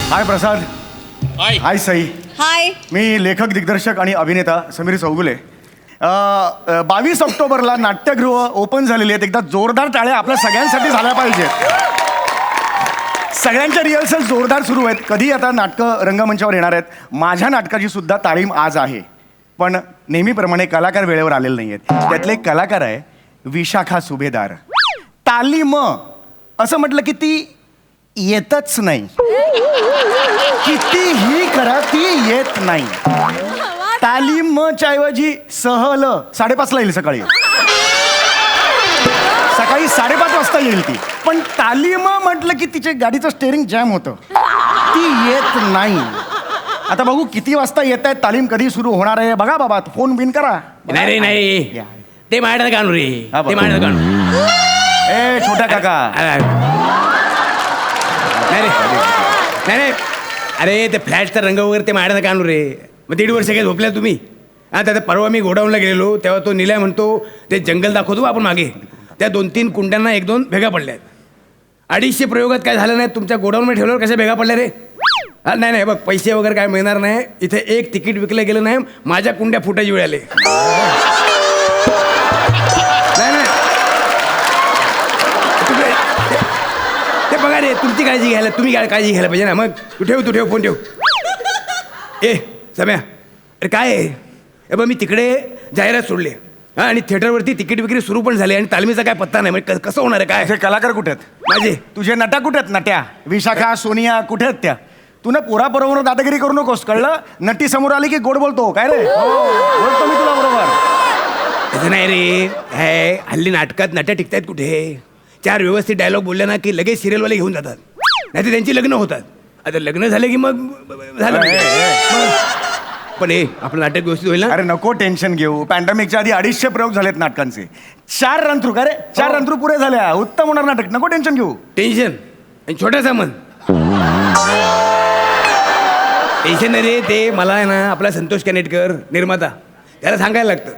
हाय प्रसाद. हाय. हाय सई. हाय. मी लेखक दिग्दर्शक आणि अभिनेता समीर चौगुले. 22 ऑक्टोबरला नाट्यगृह ओपन झालेली आहेत. एकदा जोरदार टाळ्या आपल्या सगळ्यांसाठी झाल्या पाहिजेत. सगळ्यांच्या रिहर्सल जोरदार सुरू आहेत. कधी आता नाटकं रंगमंचावर येणार आहेत. माझ्या नाटकाची सुद्धा तालीम आज आहे. पण नेहमीप्रमाणे कलाकार वेळेवर आलेले नाही आहेत. त्यातले एक कलाकार आहे विशाखा सुभेदार. तालीम असं म्हटलं की ती येतच नाही. कितीही करा ती येत नाही. तालीमच्या ऐवजी सहल 5:30ला येईल सकाळी. सकाळी 5:30 वाजता येईल ती. पण तालीम म्हटलं की तिच्या गाडीचं स्टेअरिंग जॅम होतं. ती येत नाही. आता बघू किती वाजता येत आहेत. तालीम कधी सुरू होणार आहे बघा बाबा. फोन बिन करा. नाही रे नाही, ते माझ्याकडे काढू रे. हा, बघ. ते माझ्याकडे काढू. ए छोट्या काका. नाही रे नाही रे, अरे ते फ्लॅटचा रंग वगैरे ते माझ्याकडे काढू रे. मग 1.5 वर्ष काय झोपल्या तुम्ही? हा, त्या परवा मी गोडाऊनला गेलेलो तेव्हा तो निलय म्हणतो ते जंगल दाखवतो आपण मागे. त्या 2-3 कुंड्यांना 1-2 भेगा पडल्या आहेत. 250 प्रयोगात काय झालं नाही. तुमच्या गोडाऊनमध्ये ठेवल्यावर कशा भेगा पडल्या रे? हा नाही नाही, बघ पैसे वगैरे काय मिळणार नाही. इथे एक तिकीट विकलं गेलं नाही. माझ्या कुंड्या फुटायची वेळ आले. नाही नाही, ते बघा रे, तुमची काळजी घ्यायला तुम्ही काळजी घ्यायला पाहिजे ना. मग तू ठेव फोन ठेव. ए सम्या, अरे काय आहे ए बघ, मी तिकडे जाहिरात सोडली हां, आणि थिएटरवरती तिकीट विक्री सुरू पण झाली आणि तालमीचा काय पत्ता नाही. म्हणजे कसं होणार आहे काय? तुझे कलाकार कुठे आहेत? माझे तुझे नट्या कुठे आहेत? नट्या विशाखा सोनिया कुठे आहेत त्या? तू ना पोराबरोबर दादागिरी करू नकोस, कळलं? नटी समोर आली की गोड बोलतो काय रे? बोलतो मी तुला बरोबर. तसं नाही रे. हे हल्ली नाटकात नट्या टिकतायत कुठे? 4 व्यवस्थित डायलॉग बोलले ना की लगेच सिरियलवाले घेऊन जातात. नाही तर त्यांची लग्न होतात. आता लग्न झाले की मग झालं. पण हे आपलं नाटक व्यवस्थित होईल ना? अरे नको टेन्शन घेऊ. पॅन्डेमिकच्या आधी 250 प्रयोग झालेत नाटकांचे. 4 रन थ्रू का रे? 4 रन थ्रू पुरे झाल्या. उत्तम होणार नाटक. नको टेन्शन घेऊ. टेन्शन आणि छोटा सामान टेन्शन नाही रे. ते मला आहे ना आपला संतोष कानेटकर निर्माता त्याला सांगायला लागतं.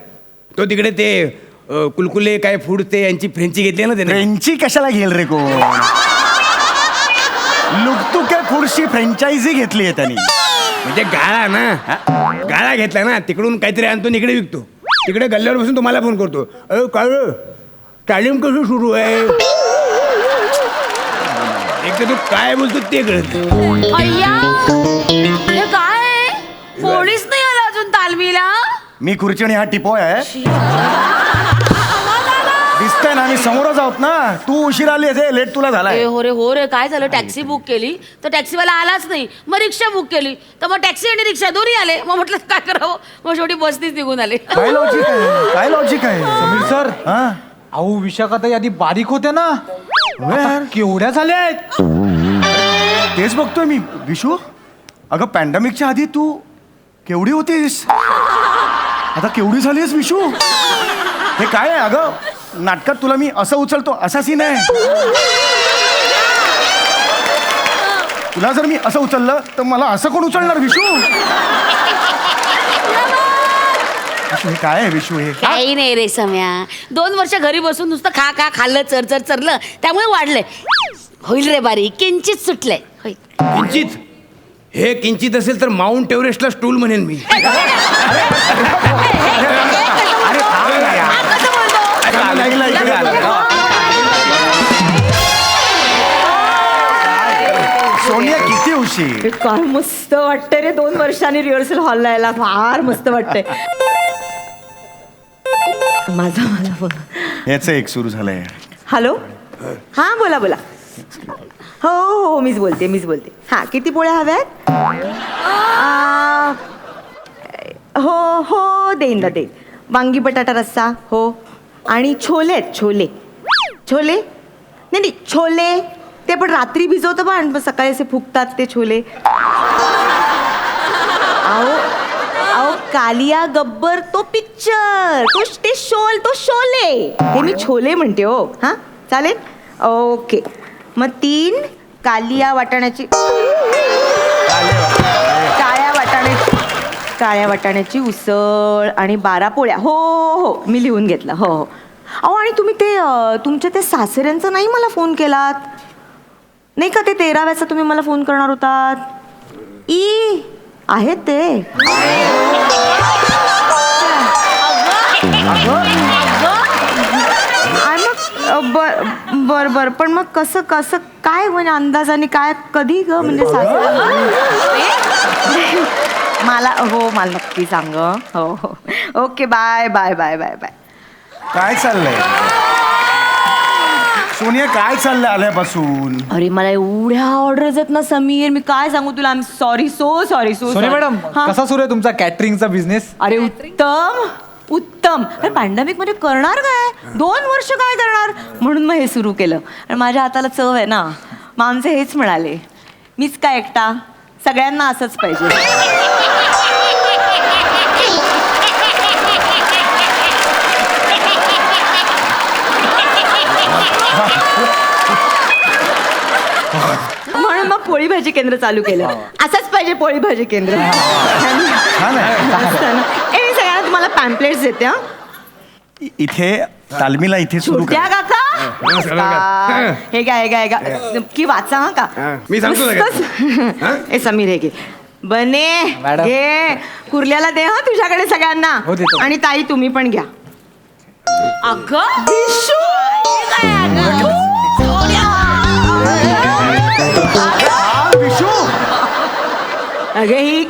तो तिकडे ते कुलकुले काय फूड ते यांची फ्रेंची घेतली ना त्याने. फ्रेंची कशाला घेईल रे कोण? लुकतुके फूडची फ्रँचायझी घेतली आहे त्यांनी. म्हणजे गाळा ना, गाळा घेतला ना, तिकडून काहीतरी आणतो इकडे विकतो. तिकडे गल्ल्यावर बसून तुम्हाला फोन करतो. अरे काय तालीम कशी सुरू आहे? एक तर तू काय बोलतो ते कळत. अय्या, हे काय? पोलीस नाही आला अजून तालमीला. मी खुर्ची आणि हा टिपोय आहे. दिसतंय ना, आम्ही समोरच आहोत ना. तू उशीर आली आहे, लेट तुला झालाय. हो रे काय झालं? टॅक्सी बुक केली तर टॅक्सीवाला आलाच नाही. मग रिक्षा बुक केली तर मग टॅक्सी आणि रिक्षा दोन्ही आले. मग म्हटलं काय करावं, मग शेवटी बसनीच निघून आले. काय लॉजिक आहे? काय लॉजिक आहे? समीर सर, हा अहो विशाखाताई आधी बारीक होत्या ना, आता केवढ्या झाल्या आहेत. तेच बघतोय मी. विशू, अगं पॅन्डेमिकच्या आधी तू केवढी होतीस, आता केवढी झालीस विशू? हे काय आहे? अगं नाटकात तुला मी असं उचलतो असा सीन आहे. तुला जर मी असं उचललं तर मला असं कोण उचलणार विशू? हे काय आहे विशू? हे काही नाही रे सम्या. 2 वर्ष घरी बसून नुसतं खा खाल्लं चरलं त्यामुळे वाढलंय. होईल रे बारीक, किंचित सुटलंय. होईल. किंचित? हे किंचित असेल तर माउंट एव्हरेस्टला स्टूल म्हणेन मी. सोनिया किती उशीर? काय मस्त वाटतंय रे. 2 वर्षांनी रिहर्सल हॉलला यायला फार मस्त वाटतंय. माझा फोन. याचं एक सुरू झालंय. हॅलो, हां बोला हो मीच बोलते. हां, किती पोळ्या हव्यात? हो देईन. वांगी बटाटा रस्सा हो. आणि छोले नाही छोले ते पण रात्री भिजवतं बा आणि सकाळी असे फुगतात ते छोले. अहो कालिया गब्बर तो पिक्चर, तो शोले. हे मी छोले म्हणते हो. हां चालेल, ओके. मग 3 कालिया वाटाण्याची काळ्या वाटाण्याची उसळ आणि 12 पोळ्या. हो मी लिहून घेतलं. हो. अहो आणि तुम्ही ते तुमच्या त्या सासऱ्यांचा नाही मला फोन केलात नाही का? ते 13व्याचा तुम्ही मला फोन करणार होतात. ई आहे ते. आणि मग बर बर पण मग कसं कसं काय म्हणजे अंदाजाने काय कधी ग म्हणजे मला हो मला नक्की सांग. हो हो okay bye bye bye bye bye. काय चाललंय सोनिया, काय चाललंय आल्यापासून? अरे मला एवढ्या ऑर्डर्स आहेत ना समीर, मी काय सांगू तुला. I am sorry, so sorry. Soni madam कसा सुरू आहे तुमचा कॅटरिंगचा बिझनेस? अरे उत्तम उत्तम. अरे पॅन्डेमिक मध्ये करणार काय, 2 वर्ष काय करणार, म्हणून मग हे सुरू केलं. आणि माझ्या हाताला चव आहे ना, मग आमचे हेच म्हणाले मीच काय एकटा, सगळ्यांना असंच पाहिजे. म्हणून मग पोळी भाजी केंद्र चालू केलं. असंच पाहिजे पोळी भाजी केंद्र. छान आहे. मस्त आहे ना? ए, मी सगळ्यांना तुम्हाला पॅम्पलेट्स देते हा. इथे तालमीला इथे सुरू छोट्या कर. काका नमस्कार. हे घ्या हे घ्या हे घ्या नक्की वाचा हा का. मी सांगतो ए समीर हे घे. बने मॅडम. घे कुर्ल्याला दे हा तुझ्याकडे सगळ्यांना. हो, देतो. आणि ताई तुम्ही पण घ्या. अगं विशू! विशू, अगं ही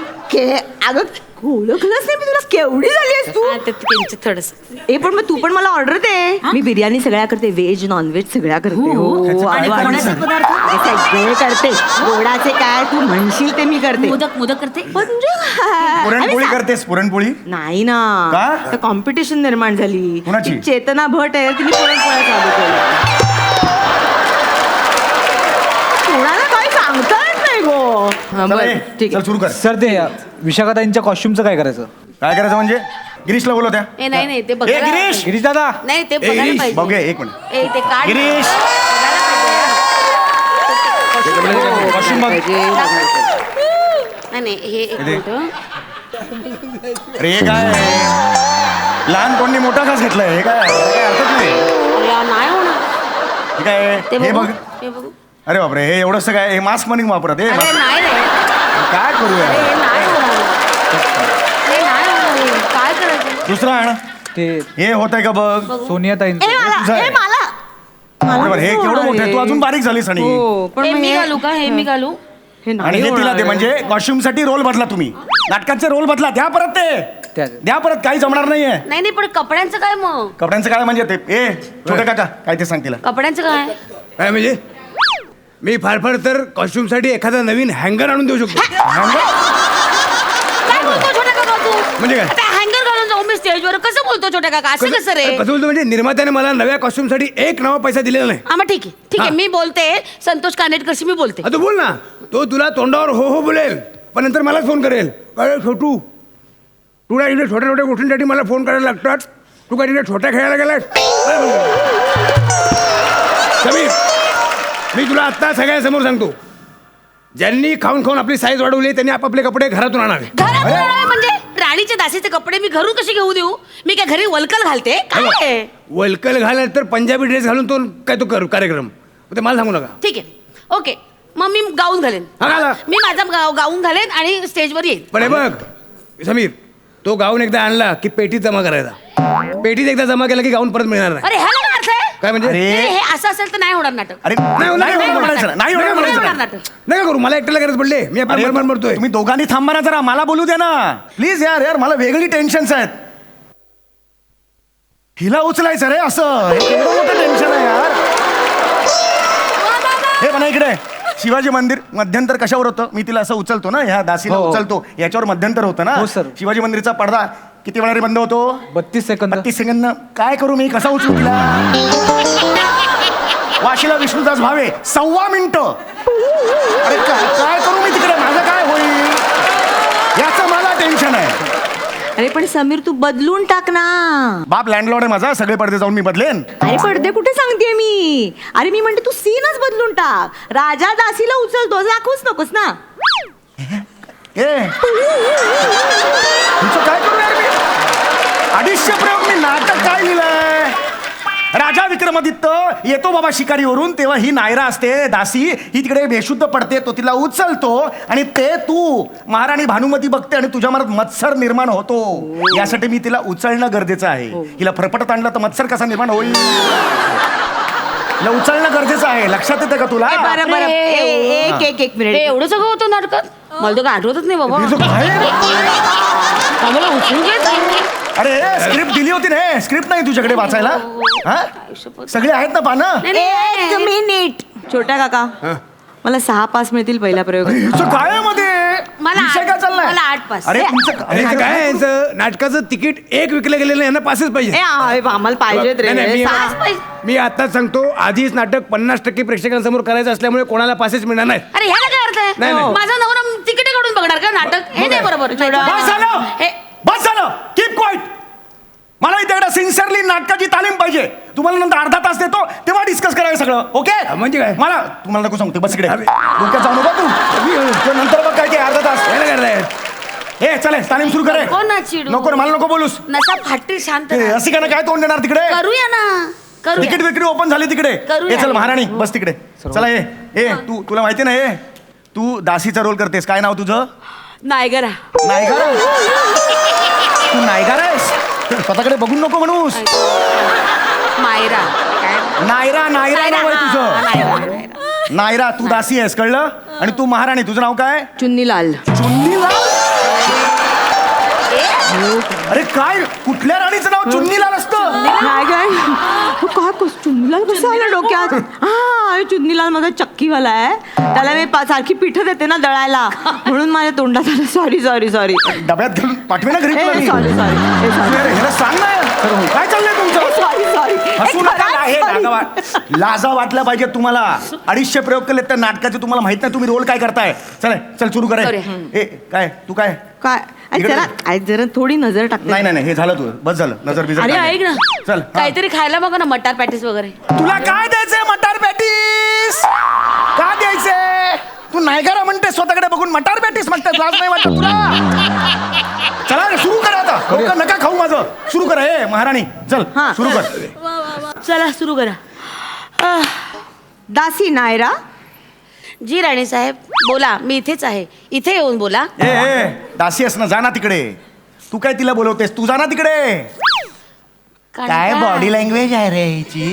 अगं ओळखलंच नाही मी तुला. केवढी झाली आहेस तू. त्यांचं थोडस ए पण मग तू पण मला ऑर्डर दे. मी बिर्याणी सगळ्या करते, व्हेज नॉनव्हेज सगळ्या करते. हो आणि कोणाचे सगळे करते. गोडाचे काय तू म्हणशील ते मी करते. मोदक मोदक करते. म्हणजे काय? पुरणपोळी अरे करतेस? पुरणपोळी नाही ना, का? कॉम्पिटिशन निर्माण झाली. कोणाची? ती चेतना भट आहे, तिने पुरणपोळ्या चालू केल्या. कोणाला काही सांगता येत नाही गो. हा, चला, बरं, ये. ठीक चल आहे. सुरू कर. सर ते विशाखाताईंच्या कॉस्ट्युमचं काय करायचं? काय करायचं म्हणजे? गिरीशला बोलवत्या. ए नाही नाही ते ए बघायला गिरीश, गिरीश दादा नाही ते बघायला गिरीश, पाहिजे. बघूया एक मिनिट. ए ते काढ. गिरीश. कॉस्ट्युम बघ. नाही नाही हे एक दे. मिनिट. अरे हे काय लहान कोणी मोठा घास घेतलाय? हे काय हरकत नाही. अरे, नाही होणार हे काय ते हे बघू बघ. हे बघू. अरे बापरे, हे एवढंसं काय? हे मास्क मनिंग वापरत हे अरे नाही रे, काय करूया? अरे हे नाही होणार. हे नाही होणार हे. काय करायचं? दुसरं आण. ते हे होत आहे का बघ. सोनियाताईंचं. ए मला तुझं आहे. ए मला अरे बापरे, हे केवढं मोठं आहे. तू अजून बारीक झालीस. आणि हो पण हे मग मी घालू का? हे मी घालू? हे नाही आणि हे तिला होणार दे. आहे. म्हणजे कॉस्ट्युम साठी रोल बदला तुम्ही. नाटकाचे रोल बदला. द्या परत ते. द्या परत. काही जमणार नाहीये. नाही नाही पण कपड्यांचं काय मग? कपड्यांचं काय म्हणजे ते? ए छोटे काका काय ते सांग तिला. कपड्यांचं काय? काय म्हणजे मी फार फार तर कॉस्ट्युम साठी एखादा नवीन हँगर आणून देऊ शकतो. काय बोलतो छोटा काका तू? म्हणजे काय? आता हँगर घालून जाऊ मी स्टेजवर. कसं बोलतो छोटा काका? असं कसं रे? कसं बोलतो म्हणजे निर्मात्याने मला नव्या कॉस्ट्युम साठी एक नवा पैसा दिलेला नाही. हा मग ठीक आहे ठीक आहे. हा. मी बोलते संतोष कानेटकरशी मी बोलते. तू बोल ना. तो तुला तोंडावर हो हो बोलेल, पण नंतर मलाच फोन करेल. काय छोटू, तुला इथे छोट्या छोट्या गोष्टींसाठी मला फोन करायला लागतात. तू काय तिथे छोट्या खेळायला गेलास? समीर, मी तुला आत्ता सगळ्यांसमोर सांगतो, ज्यांनी खाऊन खाऊन आपली साईज वाढवली त्यांनी आपापले कपडे घरातून आणावे. घरात बनवलंय म्हणजे राणीचे दासीचे कपडे मी घरून कशी घेऊ देऊ? मी काय घरी वलकल घालते काय? वलकल घालाय तर पंजाबी ड्रेस घालून तो काय तो कार्यक्रम ते मला सांगू नका. ठीक आहे ओके. मग मी गाऊन घालेन. हा, घाला. मी माझा गाऊन घालेन आणि स्टेजवर येईन. पण हे बघ समीर, तो गाऊन एकदा आणला की पेटीत जमा करायचा. पेटीत एकदा जमा केला की गाऊन परत मिळणार नाही. अरे ह्याला काय अर्थ आहे? काय म्हणजे? अरे. नाही, हे असं असेल तर नाही होणार नाटक. अरे नाही होणार म्हणायचं ना. नाही होणार म्हणायचं होणार ना. नाटक. नका करू, मला एकट्याला गरज पडले. मी अरे, आपल्या मरतोय. तुम्ही दोघांनी थांबा ना जरा. मला बोलू द्या ना प्लीज. यार यार मला वेगळी टेन्शन्स आहेत. हिला उचलायचं रे असं. हे केवढं मोठं टेन्शन आहे यार. हे म्हणा इकडे शिवाजी मंदिर मध्यंतर कशावर होतं? मी तिला असं उचलतो ना, ह्या दासीला हो. उचलतो, याच्यावर मध्यंतर होतं ना. हो, सर. शिवाजी मंदिरचा पडदा किती वेळा रे बंद होतो? 32 सेकंद. 32 सेकंद. काय करू मी? कसा उचलू तिला? वाशीला विष्णुदास भावे 1.25 मिनिटं. अरे काय करू मी तिकडे? माझं काय होईल याचं मला टेन्शन आहे. अरे पण समीर तू बदलून टाक ना. बाप लँडलॉर्ड आहे माझा. सगळे पडदे जाऊन मी बदलेन. अरे पडदे कुठे सांगते मी. अरे मी म्हणते तू सीनच बदलून टाक. राजा दासीला उचलतो दाखवूच नकोस ना. ए तुमचं काय करू यार मी? 250 प्रयोग मी नाटक काय लिहिलंय? राजा विक्रमादित्य येतो बाबा शिकारीवरून, तेव्हा ही नायरा असते दासी, ही तिकडे बेशुद्ध पडते, तो तिला उचलतो आणि ते तू महाराणी भानुमती बघते आणि तुझ्या मनात मत्सर निर्माण होतो. यासाठी मी तिला उचलणं गरजेचं आहे. हिला फरफटत आणलं तर मत्सर कसा निर्माण होईल? हिला उचलणं गरजेचं आहे. लक्षात येतं का तुला? बरं बरं एक मिनिट एवढं सगळं होतं नाटकात? मला तर काय आठवतच नाही बाबा. हे जो काय? आम्हाला उचलून घ्यायचं. अरे स्क्रिप्ट दिली होती ना, स्क्रिप्ट नाही तुझ्याकडे वाचायला? हा? सगळे आहेत ना पानं? नाही, नाही, एक मिनिट छोटा काका मला 6 पास मिळतील पहिल्या प्रयोग. अरे, हिचं काय आहे मध्ये? मला विषय काय चाललाय? मला 8 पास. अरे तुमचं अरे इथं काय आहे यांचं? नाटकाचं तिकीट एक विकलं गेलेलं यांना पासेच पाहिजे. आम्हाला पाहिजेत नाही, नाही, रे. पास पाहिजे. मी आताच सांगतो, आधीच नाटक 50% प्रेक्षकांसमोर करायचं असल्यामुळे कोणाला पासेस मिळणार नाही. अरे ह्याला काय अर्थ आहे? नाही, नाही. माझा नवरा तिकीट काढून बघणार का नाटक? हे नाही बरोबर. बस झालं, हे- बस झालं, कीप क्वाइट. मला इथे एकदा सिन्सिअरली नाटकाची तालीम पाहिजे. तुम्हाला नंतर अर्धा तास देतो तेव्हा डिस्कस करायचं सगळं. ओके? म्हणजे काय? मला तुम्हाला नको सांगते, बस इकडे डोक्यात जाऊ नको तू नंतर बघ काय ते अर्धा तास. यायला करताय. हे चले तालीम सुरू करे. नको ना चिडू. नको रे, मला नको बोलूस. नसा फाटी शांत हे, राहा. अशी काय काय तोंड देणार तिकडे? करूया ना करूया. तिकीट विक्री ओपन झाली तिकडे. करूया. हे चल महाराणी बस तिकडे. चला ये तू, तुला माहिती नाही हे तू दासीचा रोल करतेस. काय नाव तुझं? नायगरा. नायगार? तू नायगार आहेस? स्वतःकडे बघून नको म्हणूस. मायरा. काय? नायरा नायरा नाव आहे हा, तुझं. नायरा, नायरा. नायरा तू दासी आहेस, कळलं? आणि तू महाराणी. तुझं नाव काय? चुन्नीलाल. चुन्नीलाल? अरे काय, कुठल्या राणीचं नाव चुन्नीलाल असतं? काय काय चुन्नीलाल कसं आलं डोक्यात? हा चुन्नीलाल माझा चक्कीवाला आहे. त्याला मी सारखी पिठं देते ना दळायला, म्हणून माझ्या तोंडात आलं. Sorry sorry sorry. डब्यात घालून पाठवे ना घरी तुला मी. सॉरी सॉरी अरे, ह्याला सांग ना काय चाललंय तुमचं? Sorry sorry. हसू नका. हे लाजा वाटल्या पाहिजे तुम्हाला. 250 प्रयोग केले त्या नाटकाचे, तुम्हाला माहित नाही तुम्ही रोल काय करताय. चल सुरू करे. करूया. ए काय तू काय? काय इकडे जरा थोडी नजर टाकते. नाही हे झालं, तू बस झालं. नजर बिजर अरे काय ऐक नाही. ना, चल हा. काहीतरी खायला बघा ना, मटार पॅटीस वगैरे. तुला काय द्यायचंय? मटार पॅटीस का द्यायचंय? तू नायगारा म्हणते, स्वतःकडे बघून मटार पॅटीस म्हणते. लाज नाही वाटत तुला? चला रे, सुरू करा आता. डोकं नका खाऊ माझं. सुरू करा. ए महाराणी चल हा. सुरू कर. चला सुरू करा. दासी नायरा. जी राणी साहेब बोला, मी इथेच आहे. इथे येऊन बोला. ए दासी आहेस ना, जा ना तिकडे. तू काय तिला बोलवतेस? तू जा ना तिकडे. काय बॉडी लँग्वेज आहे रे हिची?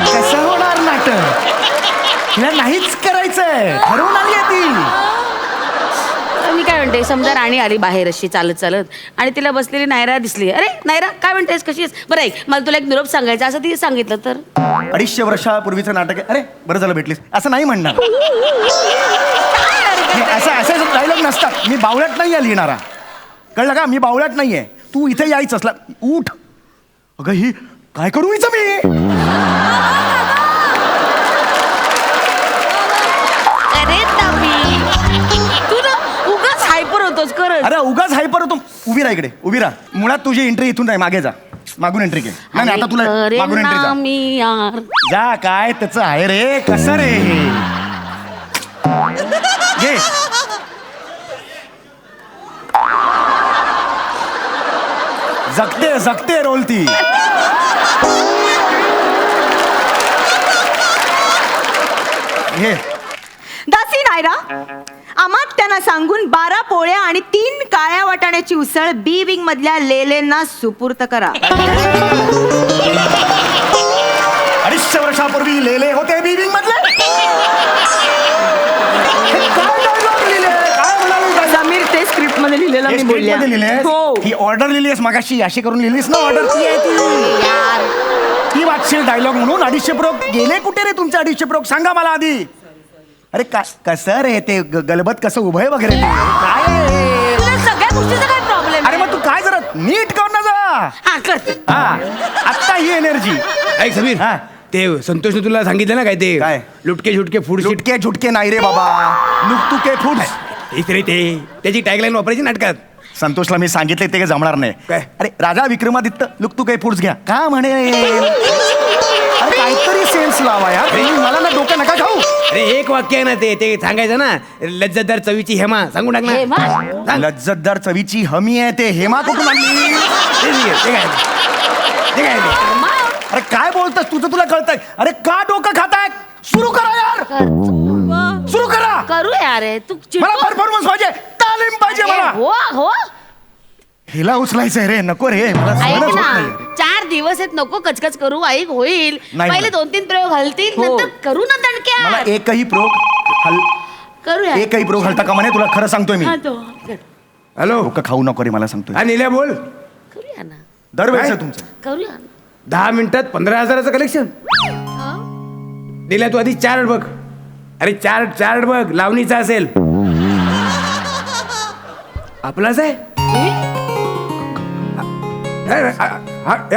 कसं होणार नाटक? तिला नाहीच करायचंय, ठरवून आली आहे ती. मी काय म्हणते, समजा राणी आली बाहेर अशी चालत चालत आणि तिला बसलेली नायरा दिसली. अरे नायरा काय म्हणतेस, कशी आहेस? बरं ऐक, मला तुला एक निरोप सांगायचा, असं ती सांगितलं तर? 250 वर्षापूर्वीचं नाटक आहे. अरे बरं झालं भेटलीस, असं नाही म्हणणार. असं डायलॉग नसतात. मी बावळट नाहीये लिहिणारा, कळलं का? मी बावळट नाहीये. तू इथे यायचं असला उठ. अगं ही काय करू हिचं मी? अरे तमी, तू ना उगाच हायपर होतोस खरंच. अरे उगाच हायपर होतो. उभी राहा इकडे, उभी राहा. मुळात तुझी एंट्री इथून नाही, मागे जा. मागून एंट्री घे. नाही आता तुला अरे मागून एंट्री ना जा. मी यार. जा. काय त्याचं आहे रे? कसं रे हे? घे. जगते रोल ती. घे. दासी नायरा. अमात्यांना सांगून 12 पोळ्या आणि 3 काळ्या वाटाण्याची उसळ बी विंग मधल्या लेलेंना सुपूर्त करा. 250 वर्षापूर्वी लेले होते बिल्डिंग मधले. हे काय dialogue लिहिले? काय म्हणाले? समीर ते स्क्रिप्ट मध्ये लिहिलेलं हे मी script बोलल्या. मध्ये लिहिलेस? हो. ही ऑर्डर लिहिलीस मगाशी, अशी करून लिहिलीस ना ऑर्डर? ती आहे ती. यार ती वाटशील डायलॉग म्हणून. 250 प्रयोग गेले कुठे रे तुमचे? 250 प्रयोग सांगा मला आधी. अरे कसं रे ते गलबत कसं उभं आहे वगैरे ते? काय आहे? तुला सगळ्या गोष्टीचा काय प्रॉब्लेम? अरे मग तू काय जरा नीट कर ना जा. हा करते. हा आता ही एनर्जी. ऐक समीर, हा. ते संतोषने तुला सांगितलं ना काय ते? काय? लुटके झुटके फूड सीट. झुटके झुटके नाही रे बाबा, लुकतुके फूड्स. हेच रे ते, त्याची टॅगलाईन वापरायची नाटकात. संतोषला मी सांगितले ते काही जमणार नाही. काय? अरे राजा विक्रमादित्य लुकतुके फूड्स घ्या का म्हणे? अरे काहीतरी सेन्स लावा यार. मला ना डोकं नका खाऊ. अरे एक वाक्य आहे ना ते सांगायचं ना, लज्जतदार चवीची हेमा सांगून टाक ना. हेमा? सांग. लज्जतदार चवीची हमी आहे. ते हेमा कुठून आणली? ते काय? ते काय? अरे काय बोलतोस तुझं तुला कळतंय अरे का डोकं खाताय सुरू करा यार सुरू करा करू यार हे. तू मला चिडतो? परफॉर्मन्स पाहिजे तालीम पाहिजे अरे, मला हो हो हिला उचलायचंय रे नको रे मला ऐक सहनच होत ना नाहीये. 4 दिवस आहेत नको कचकच करू ऐक होईल नाही पहिले मला. 2-3 प्रयोग हलतील हो. नंतर करू ना मला दणक्यात एकही प्रोग करूया एकही प्रोग हलता कामा नाही तुला खरं सांगतोय मी हा, तो. हॅलो डोकं खाऊ नको रे मला सांगतोय हा निल्या बोल करूया ना दरवेळेस काय? तुमचं करूया ना 10 मिनिटात 15,000चं कलेक्शन हा? दिल्या तू आधी चार्ट बघ अरे चार्ट बघ लावणीचा असेल आपलाच आहे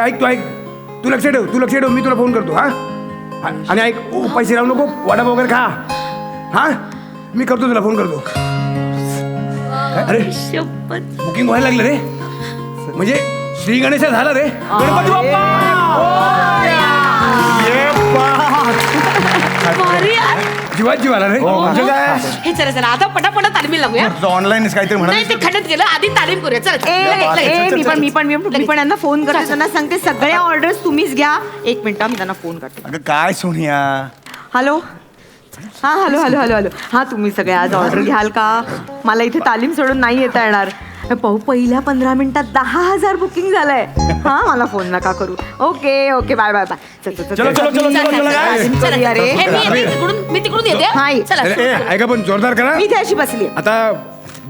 ऐक तू लक्ष ठेव मी तुला फोन करतो हा आणि ऐक पैसे राहू नको वडा वगैरे खा हा मी करतो तुला फोन करतो अरे शपथ बुकिंग व्हायला लागलं रे म्हणजे श्री गणेश झाला रे गणपती भारी यार. जीवात जीव आला रे म्हणजे काय हे चला आता पटापट तालीमी लागूया ऑनलाईन काहीतरी नाही म्हणा ते खड्ड्यात गेलं आधी तालीम करूया चल मी पण यांना फोन करते त्यांना सांगते सगळ्या ऑर्डर्स तुम्हीच घ्या 1 मिनिट मी त्यांना फोन करते अगं काय सोनिया हॅलो हां हॅलो हां तुम्ही सगळे आज ऑर्डर घ्याल का मला इथे तालीम सोडून नाही येता येणार पहिल्या 15 मिनिटात 10,000 बुकिंग झालंय हां मला फोन नका करू ओके बाय चलो. करूया रे मी तिकडून येते हाय. चला अरे ऐका पण जोरदार करा मी इथे अशी बसली आता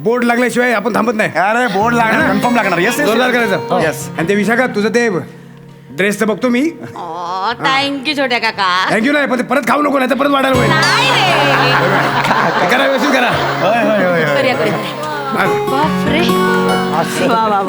बोर्ड लागल्याशिवाय आपण थांबत नाही अरे बोर्ड लागणार कन्फर्म लागणार येस जोरदार करायचं येस आणि ते विशाखा तुझं ते ड्रेसचं बघतो मी थँक्यू छोट्या काका थँक्यू नाही पण ते परत खाऊ नको नाही तर परत वाढायला होईल नाही रे ते करा व्यवस्थित करा होय करूया हा. बापरे वा